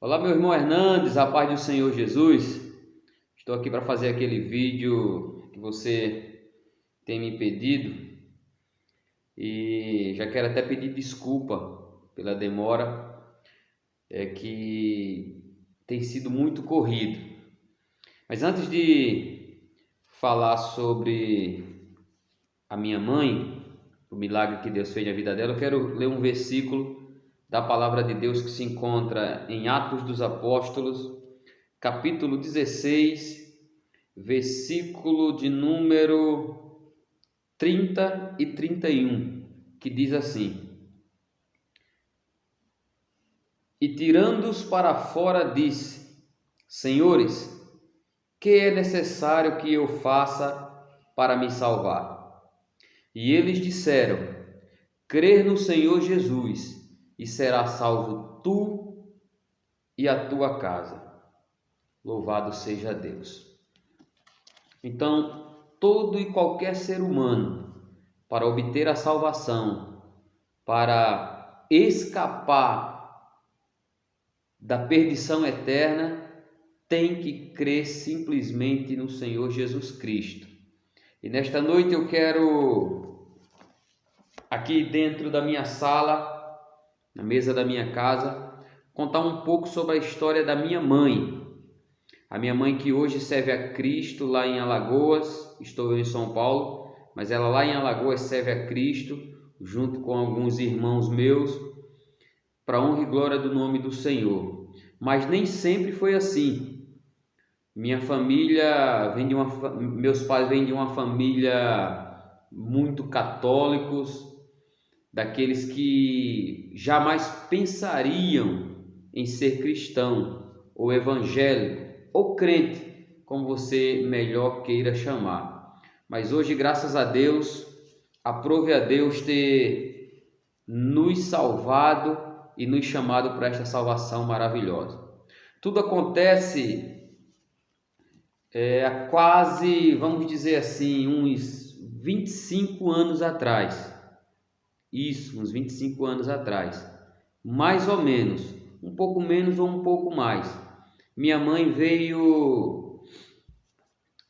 Olá, meu irmão Hernandes, a paz do Senhor Jesus. Estou aqui para fazer aquele vídeo que você tem me pedido e já quero até pedir desculpa pela demora, que tem sido muito corrido. Mas antes de falar sobre a minha mãe, o milagre que Deus fez na vida dela, eu quero ler um versículo da palavra de Deus que se encontra em Atos dos Apóstolos, capítulo 16, versículo de número 30 e 31, que diz assim: E tirando-os para fora, disse: Senhores, que é necessário que eu faça para me salvar? E eles disseram: Crer no Senhor Jesus, e serás salvo tu e a tua casa. Louvado seja Deus. Então, todo e qualquer ser humano, para obter a salvação, para escapar da perdição eterna, tem que crer simplesmente no Senhor Jesus Cristo. E nesta noite eu quero, aqui dentro da minha sala, na mesa da minha casa, contar um pouco sobre a história da minha mãe. A minha mãe, que hoje serve a Cristo lá em Alagoas, estou em São Paulo, mas ela lá em Alagoas serve a Cristo, junto com alguns irmãos meus, para a honra e glória do nome do Senhor. Mas nem sempre foi assim. Minha família meus pais vêm de uma família muito católicos, daqueles que jamais pensariam em ser cristão ou evangélico ou crente, como você melhor queira chamar. Mas hoje, graças a Deus, aprove a Deus ter nos salvado e nos chamado para esta salvação maravilhosa. Tudo acontece há quase, vamos dizer assim, uns 25 anos atrás. Isso, uns 25 anos atrás. Mais ou menos, um pouco menos ou um pouco mais. Minha mãe veio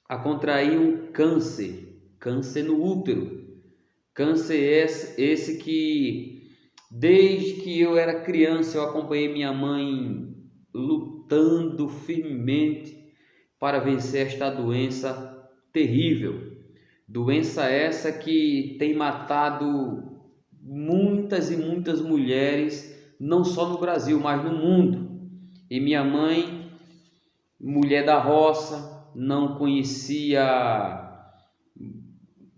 a contrair um câncer no útero. Câncer esse que, desde que eu era criança, eu acompanhei minha mãe lutando firmemente para vencer esta doença terrível. Doença essa que tem matado muitas e muitas mulheres, não só no Brasil, mas no mundo. E minha mãe, mulher da roça, não conhecia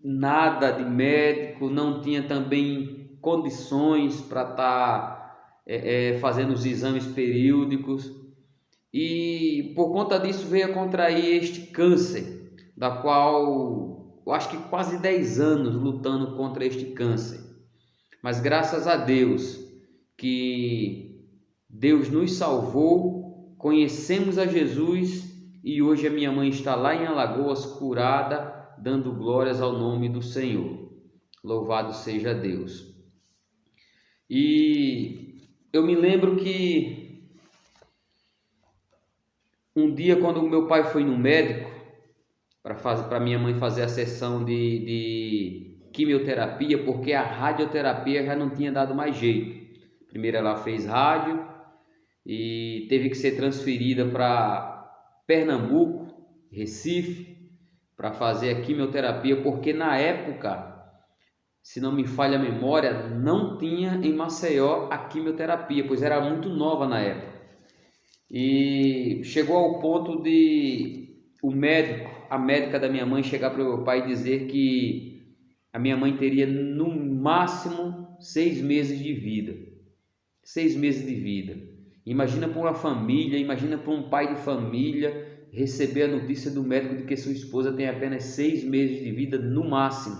nada de médico, não tinha também condições para estar fazendo os exames periódicos, e por conta disso veio a contrair este câncer, da qual eu acho que quase 10 anos lutando contra este câncer. Mas graças a Deus que Deus nos salvou, conhecemos a Jesus e hoje a minha mãe está lá em Alagoas curada, dando glórias ao nome do Senhor. Louvado seja Deus. E eu me lembro que um dia, quando o meu pai foi no médico para minha mãe fazer a sessão de quimioterapia, porque a radioterapia já não tinha dado mais jeito. Primeiro ela fez rádio e teve que ser transferida para Pernambuco, Recife, para fazer a quimioterapia, porque na época, se não me falha a memória, não tinha em Maceió a quimioterapia, pois era muito nova na época. E chegou ao ponto de a médica da minha mãe chegar para o meu pai e dizer que a minha mãe teria no máximo 6 meses de vida. 6 meses de vida. Imagina para uma família, imagina para um pai de família receber a notícia do médico de que sua esposa tem apenas 6 meses de vida no máximo.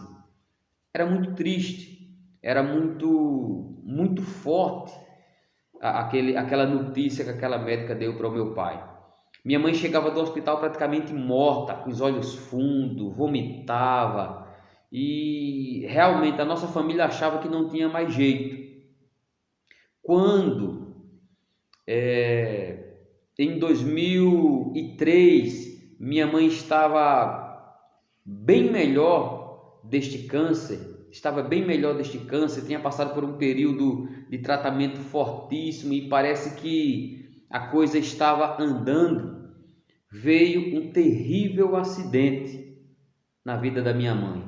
Era muito triste, era muito forte aquela notícia que aquela médica deu para o meu pai. Minha mãe chegava do hospital praticamente morta, com os olhos fundos, vomitava, e realmente a nossa família achava que não tinha mais jeito. Quando Em 2003, minha mãe estava bem melhor deste câncer, tinha passado por um período de tratamento fortíssimo e parece que a coisa estava andando. Veio um terrível acidente na vida da minha mãe.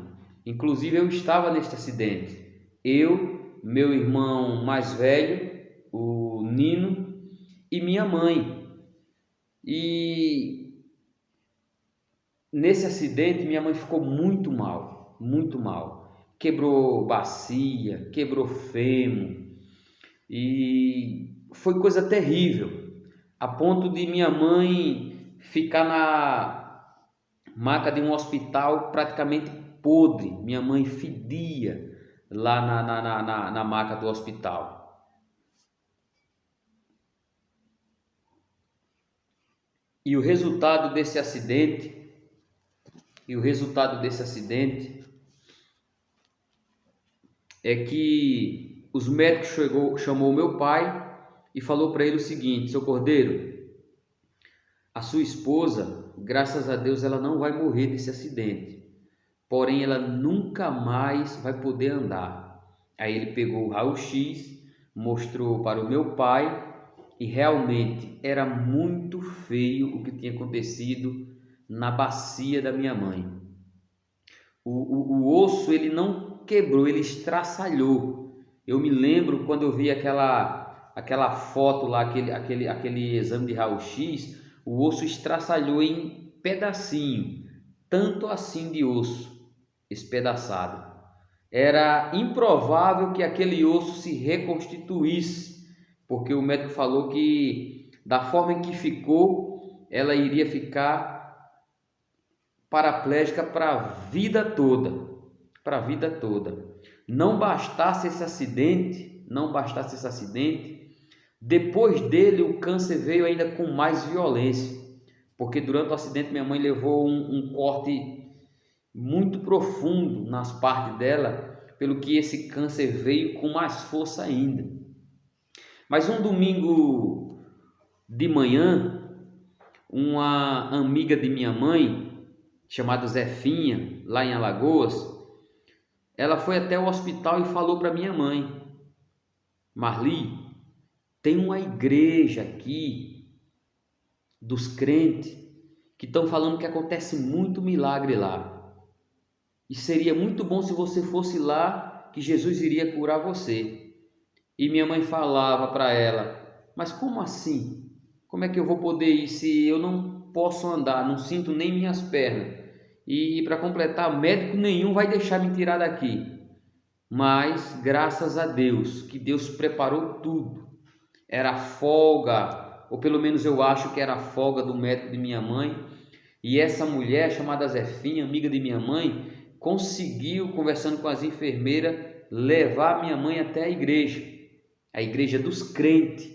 Inclusive eu estava neste acidente. Eu, meu irmão mais velho, o Nino, e minha mãe. E nesse acidente minha mãe ficou muito mal, muito mal. Quebrou bacia, quebrou fêmur e foi coisa terrível, a ponto de minha mãe ficar na maca de um hospital praticamente podre. Minha mãe fedia lá na maca do hospital. E o resultado desse acidente, é que os médicos chamou meu pai e falou para ele o seguinte: seu Cordeiro, a sua esposa, graças a Deus, ela não vai morrer desse acidente, porém ela nunca mais vai poder andar. Aí ele pegou o raio-x, mostrou para o meu pai e realmente era muito feio o que tinha acontecido na bacia da minha mãe. O osso ele não quebrou, ele estraçalhou. Eu me lembro quando eu vi aquela foto lá, aquele exame de raio-x, o osso estraçalhou em pedacinho, tanto assim de osso espedaçado. Era improvável que aquele osso se reconstituísse, porque o médico falou que da forma em que ficou, ela iria ficar paraplégica para a vida toda, Não bastasse esse acidente, depois dele o câncer veio ainda com mais violência, porque durante o acidente minha mãe levou um corte muito profundo nas partes dela, pelo que esse câncer veio com mais força ainda. Mas um domingo de manhã, uma amiga de minha mãe, chamada Zefinha, lá em Alagoas, ela foi até o hospital e falou para minha mãe: Marli, tem uma igreja aqui dos crentes que estão falando que acontece muito milagre lá. E seria muito bom se você fosse lá, que Jesus iria curar você. E minha mãe falava para ela: mas como assim? Como é que eu vou poder ir se eu não posso andar, não sinto nem minhas pernas? E para completar, médico nenhum vai deixar me tirar daqui. Mas graças a Deus, que Deus preparou tudo. Era folga, ou pelo menos eu acho que era folga do médico de minha mãe. E essa mulher chamada Zefinha, amiga de minha mãe, conseguiu, conversando com as enfermeiras, levar minha mãe até a igreja dos crentes.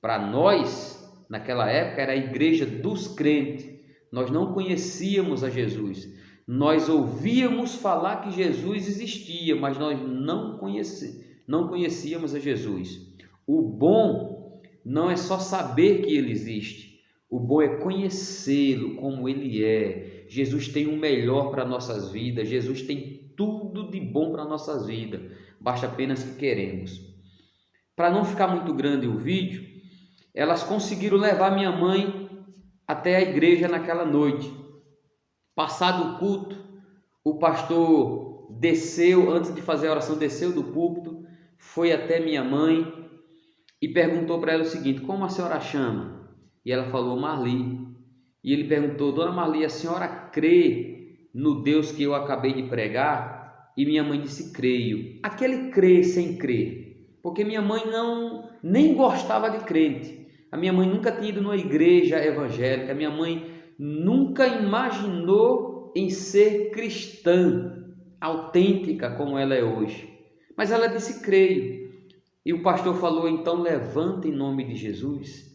Para nós, naquela época, era a igreja dos crentes. Nós não conhecíamos a Jesus. Nós ouvíamos falar que Jesus existia, mas nós não conhecíamos a Jesus. O bom não é só saber que ele existe. O bom é conhecê-lo como ele é. Jesus tem o melhor para nossas vidas. Jesus tem tudo de bom para nossas vidas. Basta apenas que queremos. Para não ficar muito grande o vídeo, elas conseguiram levar minha mãe até a igreja naquela noite. Passado o culto, o pastor desceu, antes de fazer a oração, desceu do púlpito, foi até minha mãe e perguntou para ela o seguinte: como a senhora chama? E ela falou: Marli. E ele perguntou: dona Marli, a senhora crê no Deus que eu acabei de pregar? E minha mãe disse: creio. Aquele crer sem crer, porque minha mãe nem gostava de crente. A minha mãe nunca tinha ido numa igreja evangélica, a minha mãe nunca imaginou em ser cristã autêntica como ela é hoje. Mas ela disse: creio. E o pastor falou: então levanta em nome de Jesus.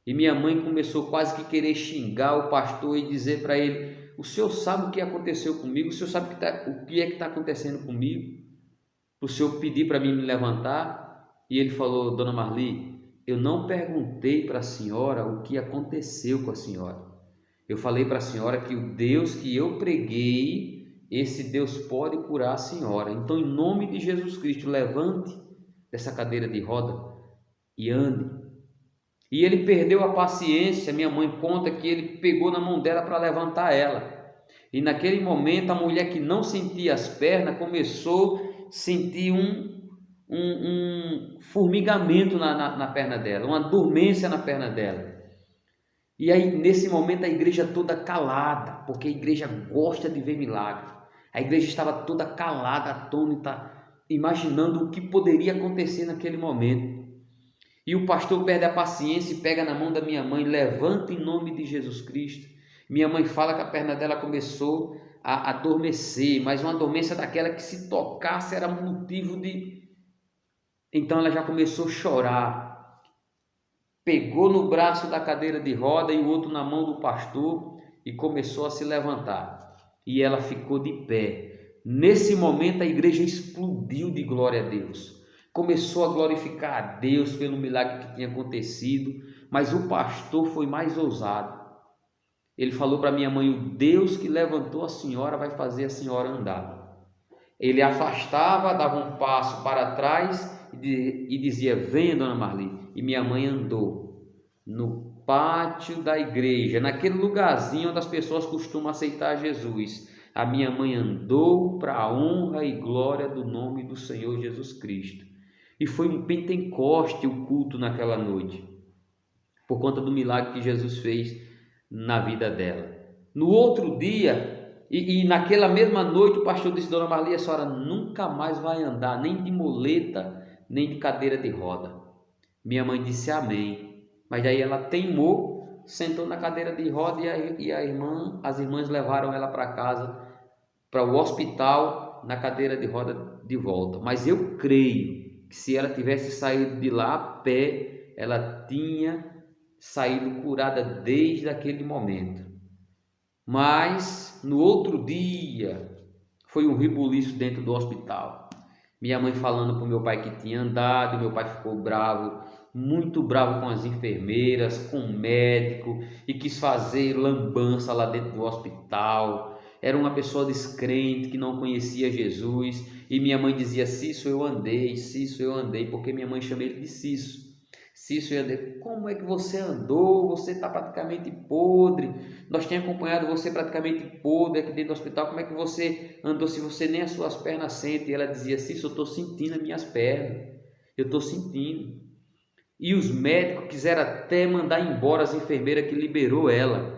E minha mãe começou quase que querer xingar o pastor e dizer para ele: o senhor sabe o que aconteceu comigo? O senhor sabe o que é que está acontecendo comigo? O senhor pedir para mim me levantar? E ele falou: dona Marli, eu não perguntei para a senhora o que aconteceu com a senhora. Eu falei para a senhora que o Deus que eu preguei, esse Deus pode curar a senhora. Então, em nome de Jesus Cristo, levante dessa cadeira de roda e ande. E ele perdeu a paciência. Minha mãe conta que ele pegou na mão dela para levantar ela. E naquele momento, a mulher que não sentia as pernas começou a sentir um formigamento na perna dela, uma dormência na perna dela. E aí, nesse momento, a igreja toda calada, porque a igreja gosta de ver milagre. A igreja estava toda calada, atônita, imaginando o que poderia acontecer naquele momento. E o pastor perde a paciência e pega na mão da minha mãe, levanta em nome de Jesus Cristo. Minha mãe fala que a perna dela começou a adormecer, mas uma dormência daquela que se tocasse era motivo de... Então ela já começou a chorar. Pegou no braço da cadeira de roda e o outro na mão do pastor e começou a se levantar. E ela ficou de pé. Nesse momento a igreja explodiu de glória a Deus. Começou a glorificar a Deus pelo milagre que tinha acontecido, mas o pastor foi mais ousado. Ele falou para minha mãe: o Deus que levantou a senhora vai fazer a senhora andar. Ele afastava, dava um passo para trás e dizia: venha, dona Marli. E minha mãe andou no pátio da igreja, naquele lugarzinho onde as pessoas costumam aceitar Jesus. A minha mãe andou para a honra e glória do nome do Senhor Jesus Cristo. E foi um Pentecoste o culto naquela noite, por conta do milagre que Jesus fez na vida dela. No outro dia, e naquela mesma noite, o pastor disse: dona Marli, a senhora nunca mais vai andar, nem de muleta, nem de cadeira de roda. Minha mãe disse amém. Mas aí ela teimou, sentou na cadeira de roda e as irmãs levaram ela para casa, para o hospital, na cadeira de roda de volta. Mas eu creio que se ela tivesse saído de lá a pé, ela tinha saído curada desde aquele momento. Mas no outro dia foi um rebuliço dentro do hospital. Minha mãe falando para o meu pai que tinha andado, e meu pai ficou bravo, muito bravo com as enfermeiras, com o médico, e quis fazer lambança lá dentro do hospital. Era uma pessoa descrente que não conhecia Jesus, e minha mãe dizia: Cício, eu andei, porque minha mãe chama ele de Cício. Cício, eu andei. Como é que você andou? Você está praticamente podre. Nós temos acompanhado você praticamente podre aqui dentro do hospital. Como é que você andou se você nem as suas pernas sente? E ela dizia: Cício, eu estou sentindo as minhas pernas, eu estou sentindo. E os médicos quiseram até mandar embora as enfermeiras que liberou ela.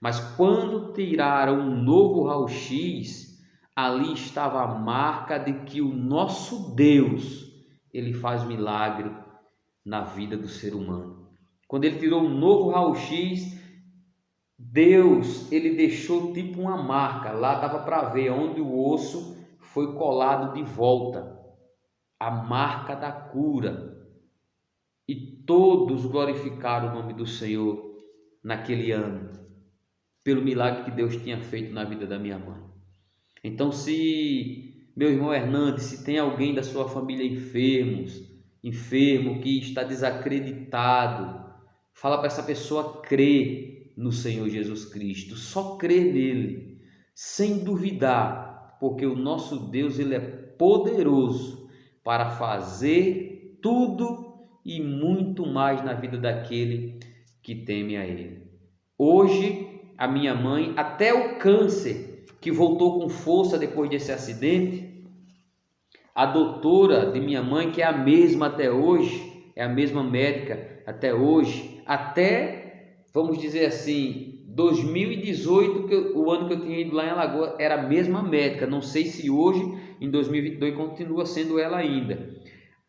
Mas quando tiraram um novo raio-x, ali estava a marca de que o nosso Deus, ele faz milagre na vida do ser humano. Quando ele tirou um novo raio-x, Deus, ele deixou tipo uma marca, lá dava para ver onde o osso foi colado de volta, a marca da cura. E todos glorificaram o nome do Senhor naquele ano, pelo milagre que Deus tinha feito na vida da minha mãe. Então, se meu irmão Hernandes, se tem alguém da sua família enfermo, que está desacreditado, fala para essa pessoa crer no Senhor Jesus Cristo, só crer nele, sem duvidar, porque o nosso Deus, ele é poderoso para fazer tudo e muito mais na vida daquele que teme a ele. Hoje, a minha mãe, até o câncer, que voltou com força depois desse acidente, a doutora de minha mãe, que é a mesma até hoje, é a mesma médica até hoje, até, vamos dizer assim, 2018, o ano que eu tinha ido lá em Alagoas, era a mesma médica. Não sei se hoje, em 2022, continua sendo ela ainda.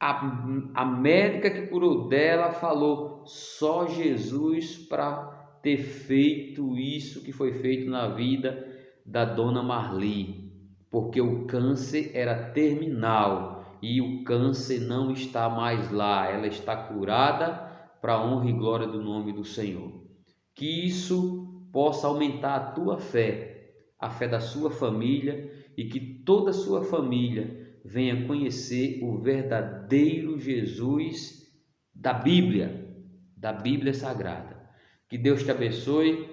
A médica que curou dela falou: só Jesus para ter feito isso que foi feito na vida da dona Marli, porque o câncer era terminal e o câncer não está mais lá, ela está curada para a honra e glória do nome do Senhor. Que isso possa aumentar a tua fé, a fé da sua família, e que toda a sua família venha conhecer o verdadeiro Jesus da Bíblia Sagrada. Que Deus te abençoe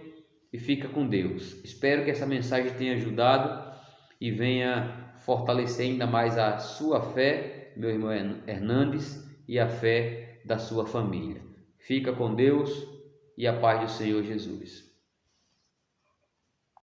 e fica com Deus. Espero que essa mensagem tenha ajudado e venha fortalecer ainda mais a sua fé, meu irmão Hernandes, e a fé da sua família. Fica com Deus e a paz do Senhor Jesus.